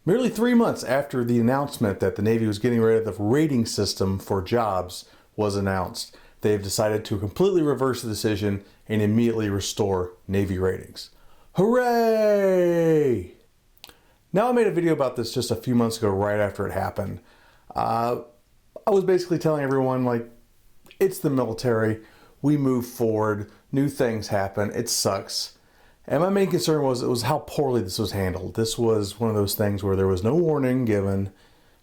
Merely 3 months after the announcement that the Navy was getting rid of the rating system for jobs was announced, they have decided to completely reverse the decision and immediately restore Navy ratings. Hooray! Now, I made a video about this just a few months ago, right after it happened. I was basically telling everyone, like, it's the military. We move forward. New things happen. It sucks. And my main concern was how poorly this was handled. This was one of those things where there was no warning given.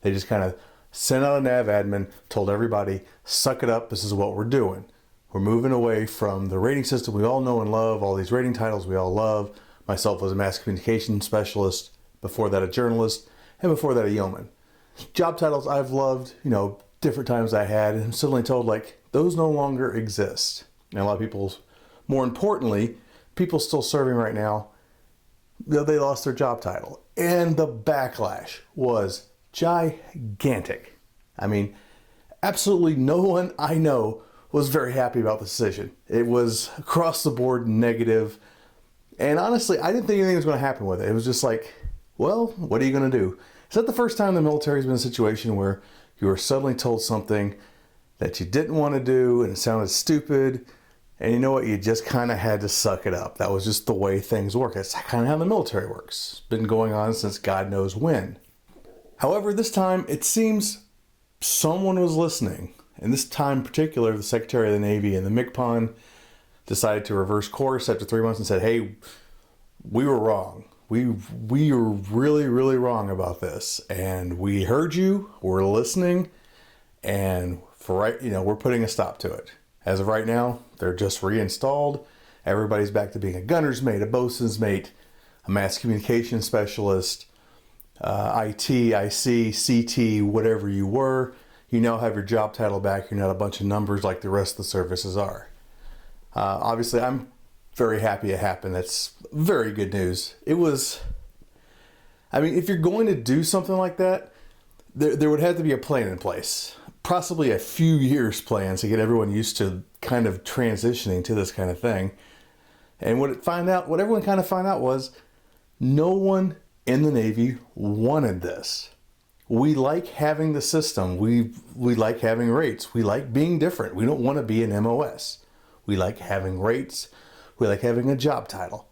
They just kind of sent out a nav admin, told everybody, suck it up, this is what we're doing. We're moving away from the rating system we all know and love, all these rating titles we all love. Myself was a mass communication specialist, before that a journalist, and before that a yeoman. Job titles I've loved, different times I had, and I'm suddenly told, like, those no longer exist. And a lot of people, more importantly, people still serving right now, they lost their job title. And the backlash was gigantic. I mean, absolutely no one I know was very happy about the decision. It was across the board negative. And honestly, I didn't think anything was going to happen with it. It was just like, well, what are you going to do? Is that the first time the military's been in a situation where you were suddenly told something that you didn't want to do and it sounded stupid? And you know what? You just kind of had to suck it up. That was just the way things work. That's kind of how the military works. It's been going on since God knows when. However, this time it seems someone was listening. And this time in particular, the Secretary of the Navy and the MCPON decided to reverse course after 3 months and said, hey, we were wrong. We were really, really wrong about this. And we heard you, we're listening, and we're putting a stop to it. As of right now, they're just reinstalled. Everybody's back to being a gunner's mate, a bosun's mate, a mass communication specialist, IT, IC, CT, whatever you were. You now have your job title back. You're not a bunch of numbers like the rest of the services are. Obviously, I'm very happy it happened. That's very good news. It was, if you're going to do something like that, there would have to be a plan in place. Possibly a few years plan to get everyone used to kind of transitioning to this kind of thing. And what everyone kind of found out was no one in the Navy wanted this. We like having the system. We like having rates. We like being different. We don't want to be an MOS. We like having rates. We like having a job title.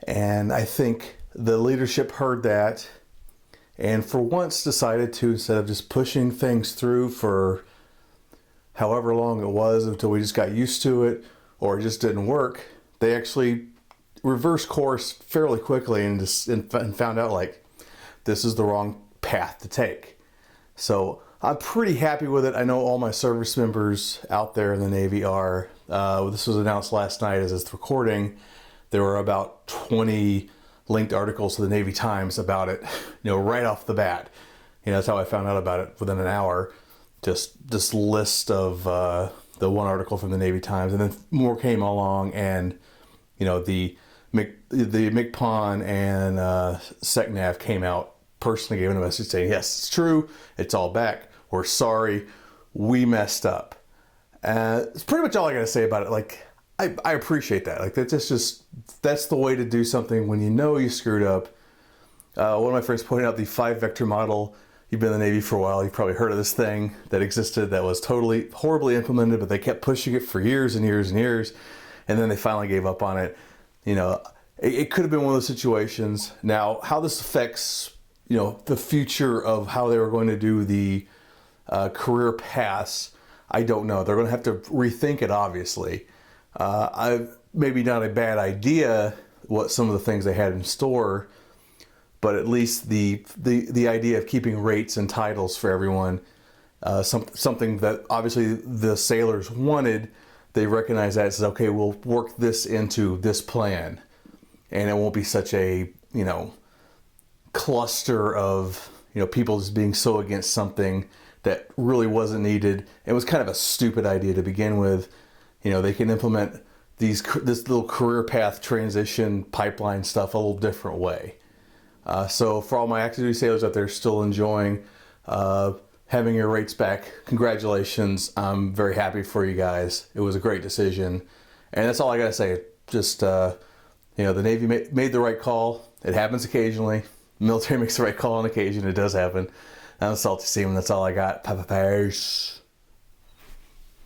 And I think the leadership heard that and for once decided to, instead of just pushing things through for however long it was until we just got used to it or it just didn't work, they actually reversed course fairly quickly and found out, like, this is the wrong path to take. So I'm pretty happy with it. I know all my service members out there in the Navy are. This was announced last night as it's recording. There were about 20 linked articles to the Navy Times about it, right off the bat. That's how I found out about it within an hour. Just this list of the one article from the Navy Times, and then more came along, and the MCPON and SECNAV came out, personally gave a message saying, yes, it's true, it's all back, we're sorry, we messed up. It's pretty much all I gotta say about it. Like, I appreciate that. Like, that's the way to do something when you screwed up. One of my friends pointed out the 5-vector model. You've been in the Navy for a while, you've probably heard of this thing that existed that was totally horribly implemented, but they kept pushing it for years and years and years, and then they finally gave up on it. It could have been one of those situations. Now, how this affects the future of how they were going to do the career paths, I don't know. They're going to have to rethink it, obviously. Maybe not a bad idea what some of the things they had in store, but at least the idea of keeping rates and titles for everyone, something that obviously the sailors wanted, they recognize that and says, okay, we'll work this into this plan, and it won't be such a cluster of people just being so against something that really wasn't needed. It was kind of a stupid idea to begin with. They can implement this little career path transition pipeline stuff a little different way. So for all my active duty sailors out there still enjoying having your rates back, congratulations. I'm very happy for you guys. It was a great decision. And that's all I gotta say. Just, the Navy made the right call. It happens occasionally. military makes the right call on occasion. It does happen. I'm Salty Seaman. That's all I got. Peace.